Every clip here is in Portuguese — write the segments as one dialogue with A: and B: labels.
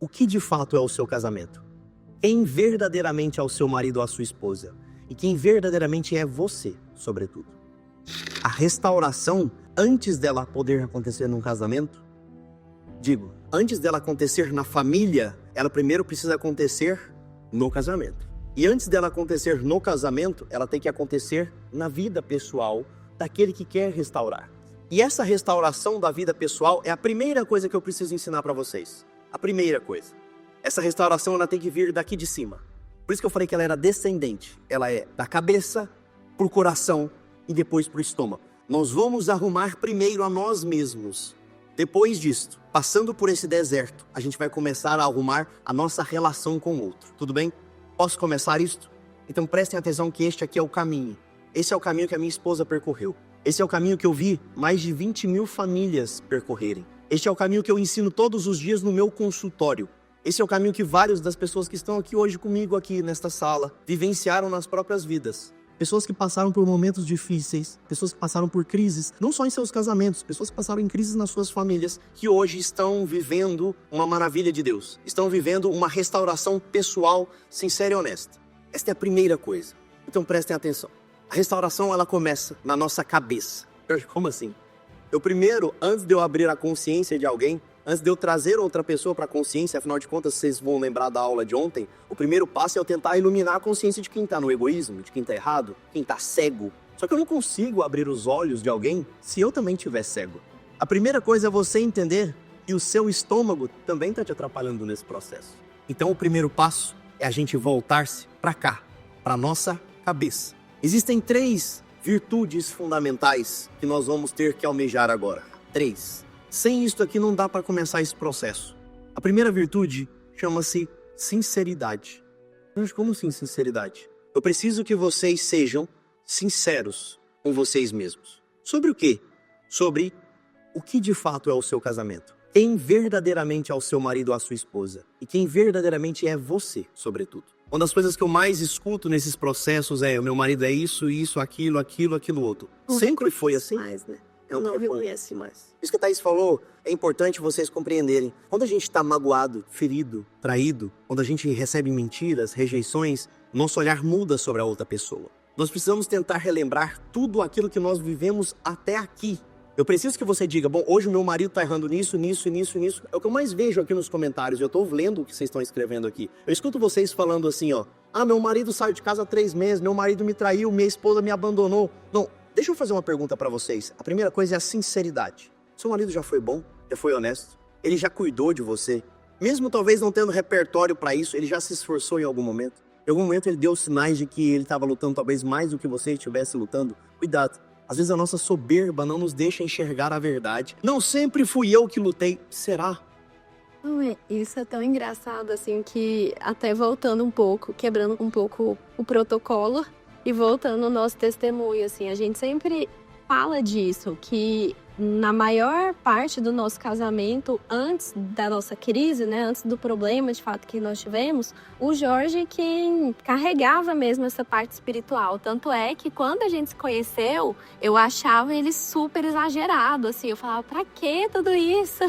A: o que de fato é o seu casamento. Quem verdadeiramente é o seu marido ou a sua esposa. E quem verdadeiramente é você, sobretudo. A restauração, antes dela poder acontecer num casamento, antes dela acontecer na família, ela primeiro precisa acontecer no casamento. E antes dela acontecer no casamento, ela tem que acontecer na vida pessoal daquele que quer restaurar. E essa restauração da vida pessoal é a primeira coisa que eu preciso ensinar para vocês. A primeira coisa. Essa restauração ela tem que vir daqui de cima. Por isso que eu falei que ela era descendente. Ela é da cabeça pro coração e depois pro estômago. Nós vamos arrumar primeiro a nós mesmos. Depois disto, passando por esse deserto, a gente vai começar a arrumar a nossa relação com o outro. Tudo bem? Posso começar isto? Então prestem atenção que este aqui é o caminho. Esse é o caminho que a minha esposa percorreu. Esse é o caminho que eu vi mais de 20 mil famílias percorrerem. Este é o caminho que eu ensino todos os dias no meu consultório. Esse é o caminho que várias das pessoas que estão aqui hoje comigo, aqui nesta sala, vivenciaram nas próprias vidas. Pessoas que passaram por momentos difíceis, pessoas que passaram por crises, não só em seus casamentos, pessoas que passaram em crises nas suas famílias, que hoje estão vivendo uma maravilha de Deus. Estão vivendo uma restauração pessoal, sincera e honesta. Esta é a primeira coisa. Então prestem atenção. A restauração, ela começa na nossa cabeça. Como assim? Eu primeiro, antes de eu abrir a consciência de alguém, antes de eu trazer outra pessoa para a consciência, afinal de contas, vocês vão lembrar da aula de ontem, o primeiro passo é eu tentar iluminar a consciência de quem está no egoísmo, de quem está errado, quem está cego. Só que eu não consigo abrir os olhos de alguém se eu também estiver cego. A primeira coisa é você entender que o seu estômago também está te atrapalhando nesse processo. Então o primeiro passo é a gente voltar-se para cá, para nossa cabeça. Existem 3 virtudes fundamentais que nós vamos ter que almejar agora. 3. Sem isso aqui não dá para começar esse processo. A primeira virtude chama-se sinceridade. Mas como assim sinceridade? Eu preciso que vocês sejam sinceros com vocês mesmos. Sobre o quê? Sobre o que de fato é o seu casamento. Quem verdadeiramente é o seu marido ou a sua esposa. E quem verdadeiramente é você, sobretudo. Uma das coisas que eu mais escuto nesses processos é: o meu marido é isso, isso, aquilo, outro. Sempre foi assim?
B: Mais, né? Eu não me conhece mais.
A: Isso que a Thaís falou é importante vocês compreenderem. Quando a gente está magoado, ferido, traído, quando a gente recebe mentiras, rejeições, nosso olhar muda sobre a outra pessoa. Nós precisamos tentar relembrar tudo aquilo que nós vivemos até aqui. Eu preciso que você diga: bom, hoje o meu marido está errando nisso. É o que eu mais vejo aqui nos comentários. Eu estou lendo o que vocês estão escrevendo aqui. Eu escuto vocês falando assim, ó: ah, meu marido saiu de casa há 3 meses, meu marido me traiu, minha esposa me abandonou. Não. Deixa eu fazer uma pergunta para vocês. A primeira coisa é a sinceridade. Seu marido já foi bom? Já foi honesto? Ele já cuidou de você? Mesmo talvez não tendo repertório para isso, ele já se esforçou em algum momento? Em algum momento ele deu sinais de que ele estava lutando talvez mais do que você estivesse lutando? Cuidado. Às vezes a nossa soberba não nos deixa enxergar a verdade. Não sempre fui eu que lutei. Será?
B: Isso é tão engraçado assim que, até voltando um pouco, quebrando um pouco o protocolo, e voltando ao nosso testemunho, assim, a gente sempre fala disso, que na maior parte do nosso casamento, antes da nossa crise, né, antes do problema de fato que nós tivemos, o Jorge quem carregava mesmo essa parte espiritual. Tanto é que quando a gente se conheceu, eu achava ele super exagerado, assim, eu falava: pra que tudo isso?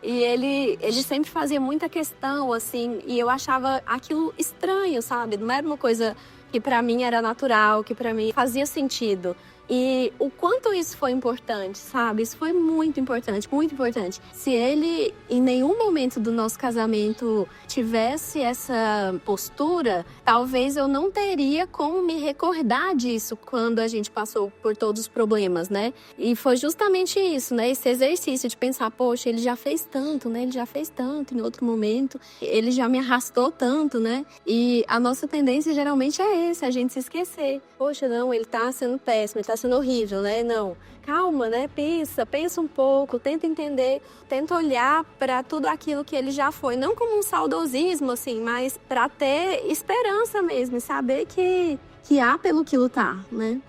B: E ele sempre fazia muita questão, assim, e eu achava aquilo estranho, sabe? Não era uma coisa que pra mim era natural, que pra mim fazia sentido. E o quanto isso foi importante, sabe? Isso foi muito importante, muito importante. Se ele, em nenhum momento do nosso casamento, tivesse essa postura, talvez eu não teria como me recordar disso quando a gente passou por todos os problemas, né? E foi justamente isso, né? Esse exercício de pensar: poxa, ele já fez tanto, né? Ele já fez tanto em outro momento, ele já me arrastou tanto, né? E a nossa tendência geralmente é esse, a gente se esquecer. Poxa, não, ele tá sendo péssimo, ele tá sendo horrível, né? Não, calma, né? Pensa um pouco, tenta entender, tenta olhar para tudo aquilo que ele já foi, não como um saudosismo, assim, mas para ter esperança mesmo, e saber que há pelo que lutar, né?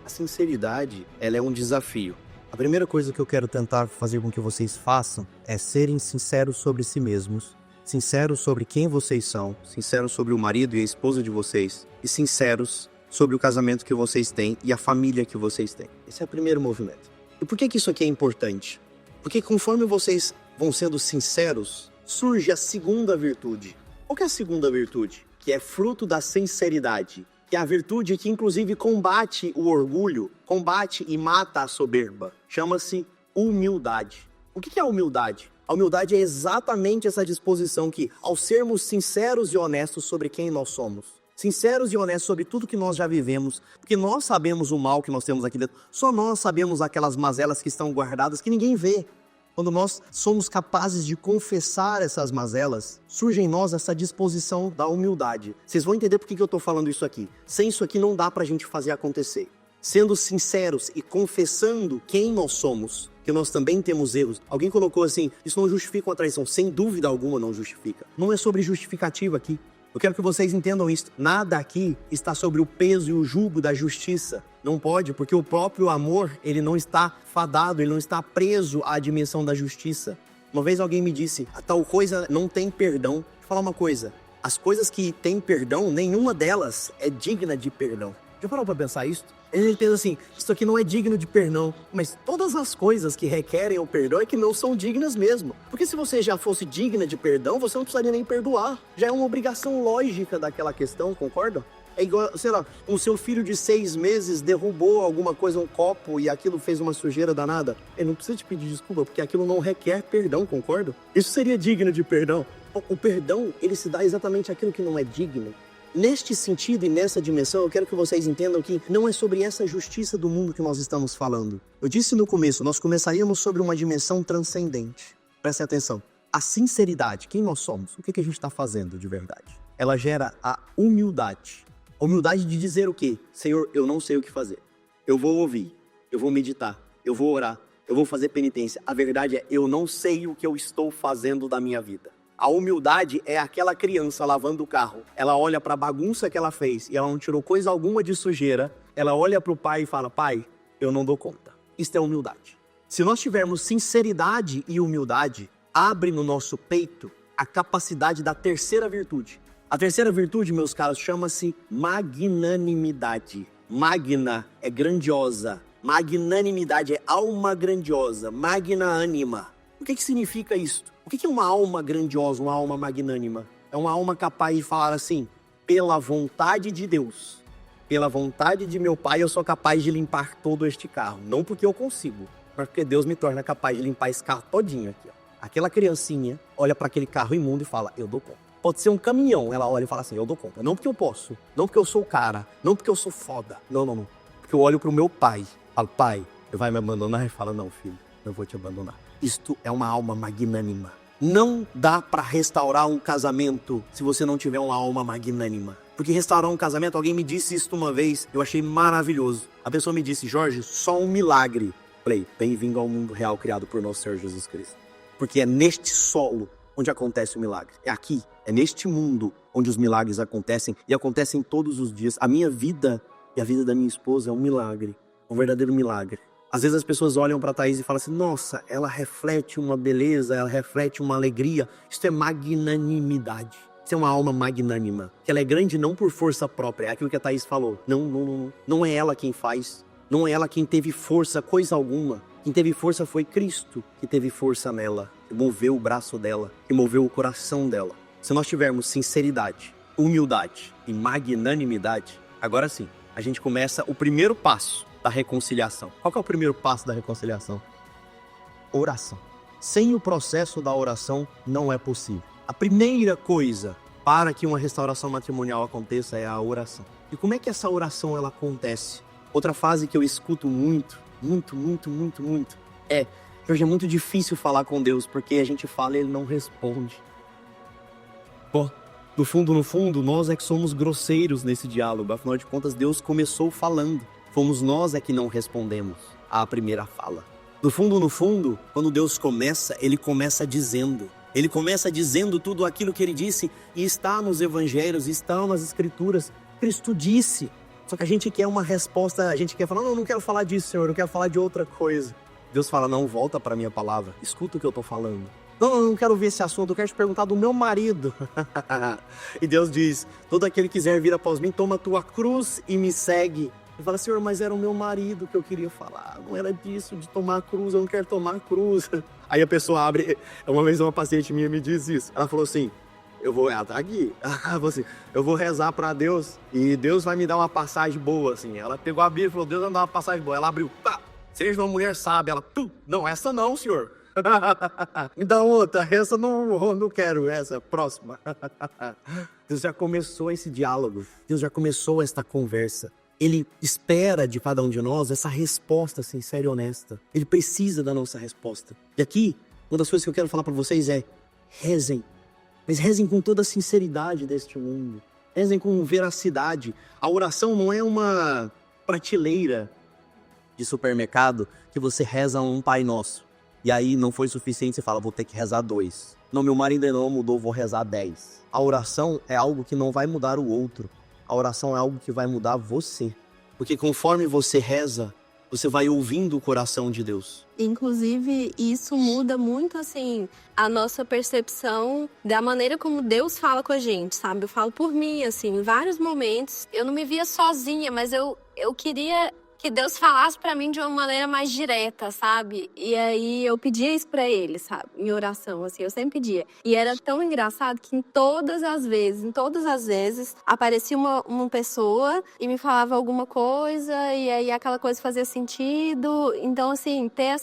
A: A sinceridade, ela é um desafio. A primeira coisa que eu quero tentar fazer com que vocês façam é serem sinceros sobre si mesmos, sinceros sobre quem vocês são, sinceros sobre o marido e a esposa de vocês, e sinceros sobre o casamento que vocês têm e a família que vocês têm. Esse é o primeiro movimento. E por que isso aqui é importante? Porque conforme vocês vão sendo sinceros surge a segunda virtude. Qual que é a segunda virtude? Que é fruto da sinceridade. Que é a virtude que inclusive combate o orgulho, combate e mata a soberba. Chama-se humildade. O que é a humildade? A humildade é exatamente essa disposição que, ao sermos sinceros e honestos sobre quem nós somos, sinceros e honestos sobre tudo que nós já vivemos, porque nós sabemos o mal que nós temos aqui dentro, só nós sabemos aquelas mazelas que estão guardadas que ninguém vê. Quando nós somos capazes de confessar essas mazelas, surge em nós essa disposição da humildade. Vocês vão entender por que eu estou falando isso aqui. Sem isso aqui não dá para a gente fazer acontecer. Sendo sinceros e confessando quem nós somos, que nós também temos erros. Alguém colocou assim, isso não justifica uma traição. Sem dúvida alguma não justifica. Não é sobre justificativa aqui. Eu quero que vocês entendam isso. Nada aqui está sobre o peso e o jugo da justiça. Não pode, porque o próprio amor, ele não está fadado, ele não está preso à dimensão da justiça. Uma vez alguém me disse, a tal coisa não tem perdão. Vou falar uma coisa, as coisas que têm perdão, nenhuma delas é digna de perdão. Já parou para pensar isso? A gente pensa assim, isso aqui não é digno de perdão, mas todas as coisas que requerem o perdão é que não são dignas mesmo. Porque se você já fosse digna de perdão, você não precisaria nem perdoar. Já é uma obrigação lógica daquela questão, concorda? É igual, sei lá, o seu filho de 6 meses derrubou alguma coisa, um copo, e aquilo fez uma sujeira danada. Ele não precisa te pedir desculpa, porque aquilo não requer perdão, concorda? Isso seria digno de perdão. O perdão, ele se dá exatamente aquilo que não é digno. Neste sentido e nessa dimensão, eu quero que vocês entendam que não é sobre essa justiça do mundo que nós estamos falando. Eu disse no começo, nós começaríamos sobre uma dimensão transcendente. Prestem atenção. A sinceridade, quem nós somos, o que a gente está fazendo de verdade? Ela gera a humildade. A humildade de dizer o quê? Senhor, eu não sei o que fazer. Eu vou ouvir, eu vou meditar, eu vou orar, eu vou fazer penitência. A verdade é, eu não sei o que eu estou fazendo da minha vida. A humildade é aquela criança lavando o carro. Ela olha para a bagunça que ela fez e ela não tirou coisa alguma de sujeira. Ela olha para o pai e fala, pai, eu não dou conta. Isso é humildade. Se nós tivermos sinceridade e humildade, abre no nosso peito a capacidade da terceira virtude. A terceira virtude, meus caros, chama-se magnanimidade. Magna é grandiosa. Magnanimidade é alma grandiosa. Magna anima. O que significa isso? O que é uma alma grandiosa, uma alma magnânima? É uma alma capaz de falar assim, pela vontade de Deus, pela vontade de meu pai, eu sou capaz de limpar todo este carro. Não porque eu consigo, mas porque Deus me torna capaz de limpar esse carro todinho aqui. Ó. Aquela criancinha olha para aquele carro imundo e fala, eu dou conta. Pode ser um caminhão, ela olha e fala assim, eu dou conta. Não porque eu posso, não porque eu sou o cara, não porque eu sou foda. Não. Porque eu olho pro meu pai, falo, pai, você vai me abandonar? Ele fala, não, filho, eu vou te abandonar. Isto é uma alma magnânima. Não dá para restaurar um casamento se você não tiver uma alma magnânima. Porque restaurar um casamento, alguém me disse isso uma vez, eu achei maravilhoso. A pessoa me disse, Jorge, só um milagre. Falei, bem-vindo ao mundo real criado por nosso Senhor Jesus Cristo. Porque é neste solo onde acontece o milagre. É aqui, é neste mundo onde os milagres acontecem e acontecem todos os dias. A minha vida e a vida da minha esposa é um milagre, um verdadeiro milagre. Às vezes as pessoas olham para a Thaís e falam assim, nossa, ela reflete uma beleza, ela reflete uma alegria. Isso é magnanimidade. Isso é uma alma magnânima. Que ela é grande não por força própria, é aquilo que a Thaís falou. Não é ela quem faz, não é ela quem teve força, coisa alguma. Quem teve força foi Cristo, que teve força nela, que moveu o braço dela, que moveu o coração dela. Se nós tivermos sinceridade, humildade e magnanimidade, agora sim, a gente começa o primeiro passo da reconciliação. Qual que é o primeiro passo da reconciliação? Oração. Sem o processo da oração não é possível. A primeira coisa para que uma restauração matrimonial aconteça é a oração. E como é que essa oração ela acontece? Outra frase que eu escuto muito, é que hoje é muito difícil falar com Deus, porque a gente fala e Ele não responde. Pô, no fundo, nós é que somos grosseiros nesse diálogo. Afinal de contas, Deus começou falando. Fomos nós é que não respondemos à primeira fala. No fundo, quando Deus começa, Ele começa dizendo. Ele começa dizendo tudo aquilo que Ele disse e está nos evangelhos, está nas escrituras. Cristo disse. Só que a gente quer uma resposta, a gente quer falar, não quero falar disso, Senhor, eu quero falar de outra coisa. Deus fala, não, volta para a minha palavra, escuta o que eu estou falando. Não quero ver esse assunto, eu quero te perguntar do meu marido. E Deus diz, todo aquele que quiser vir após mim, toma a tua cruz e me segue. E fala, Senhor, mas era o meu marido que eu queria falar. Não era disso, de tomar a cruz, eu não quero tomar a cruz. Aí a pessoa abre, uma vez uma paciente minha me disse isso. Ela falou assim, ela tá aqui. Ela falou assim, eu vou rezar pra Deus e Deus vai me dar uma passagem boa, assim. Ela pegou a Bíblia e falou, Deus vai me dar uma passagem boa. Ela abriu, pá, seja uma mulher sábia. Ela, não, essa não, senhor. Me dá outra, essa não quero, essa, próxima. Deus já começou esse diálogo, Deus já começou esta conversa. Ele espera de cada um de nós essa resposta sincera e honesta. Ele precisa da nossa resposta. E aqui, uma das coisas que eu quero falar para vocês é, rezem. Mas rezem com toda a sinceridade deste mundo. Rezem com veracidade. A oração não é uma prateleira de supermercado que você reza um Pai Nosso. E aí não foi suficiente, você fala, vou ter que rezar 2. Não, meu marido ainda não mudou, vou rezar 10. A oração é algo que não vai mudar o outro. A oração é algo que vai mudar você. Porque conforme você reza, você vai ouvindo o coração de Deus.
B: Inclusive, isso muda muito, assim, a nossa percepção da maneira como Deus fala com a gente, sabe? Eu falo por mim, assim, em vários momentos, eu não me via sozinha, mas eu queria que Deus falasse pra mim de uma maneira mais direta, sabe? E aí eu pedia isso pra ele, sabe? Em oração, assim, eu sempre pedia. E era tão engraçado que em todas as vezes, aparecia uma pessoa e me falava alguma coisa e aí aquela coisa fazia sentido. Então, assim, ter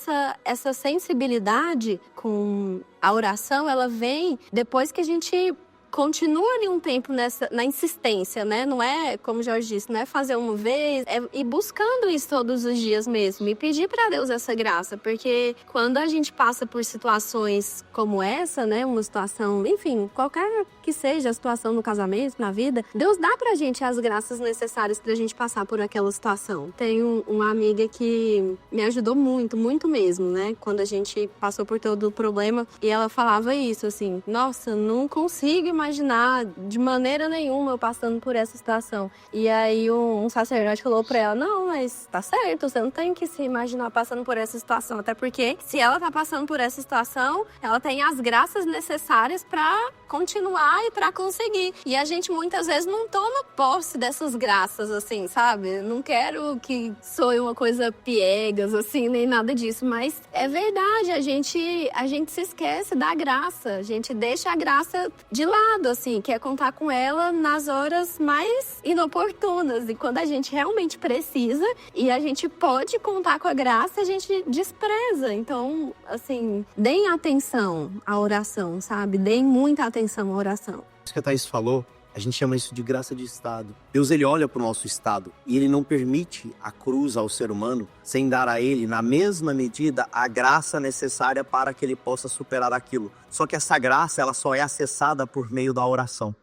B: essa sensibilidade com a oração, ela vem depois que a gente continua ali um tempo na insistência, né? Não é, como o Jorge disse, não é fazer uma vez, é ir buscando isso todos os dias mesmo e pedir para Deus essa graça, porque quando a gente passa por situações como essa, né? Uma situação, enfim, qualquer que seja a situação no casamento, na vida, Deus dá pra gente as graças necessárias pra gente passar por aquela situação. Tenho uma amiga que me ajudou muito, muito mesmo, né? Quando a gente passou por todo o problema e ela falava isso, assim, nossa, não consigo imaginar de maneira nenhuma eu passando por essa situação. E aí um sacerdote falou pra ela, não, mas tá certo, você não tem que se imaginar passando por essa situação, até porque se ela tá passando por essa situação, ela tem as graças necessárias pra continuar e pra conseguir. E a gente muitas vezes não toma posse dessas graças, assim, sabe? Não quero que soe uma coisa piegas, assim, nem nada disso, mas é verdade, a gente se esquece da graça, a gente deixa a graça de lado, assim, quer contar com ela nas horas mais inoportunas. E quando a gente realmente precisa e a gente pode contar com a graça, a gente despreza. Então, assim, deem atenção à oração, sabe? Deem muita atenção à oração.
A: Isso que a Thaís falou, a gente chama isso de graça de estado. Deus, ele olha para o nosso estado e ele não permite a cruz ao ser humano sem dar a ele, na mesma medida, a graça necessária para que ele possa superar aquilo. Só que essa graça, ela só é acessada por meio da oração.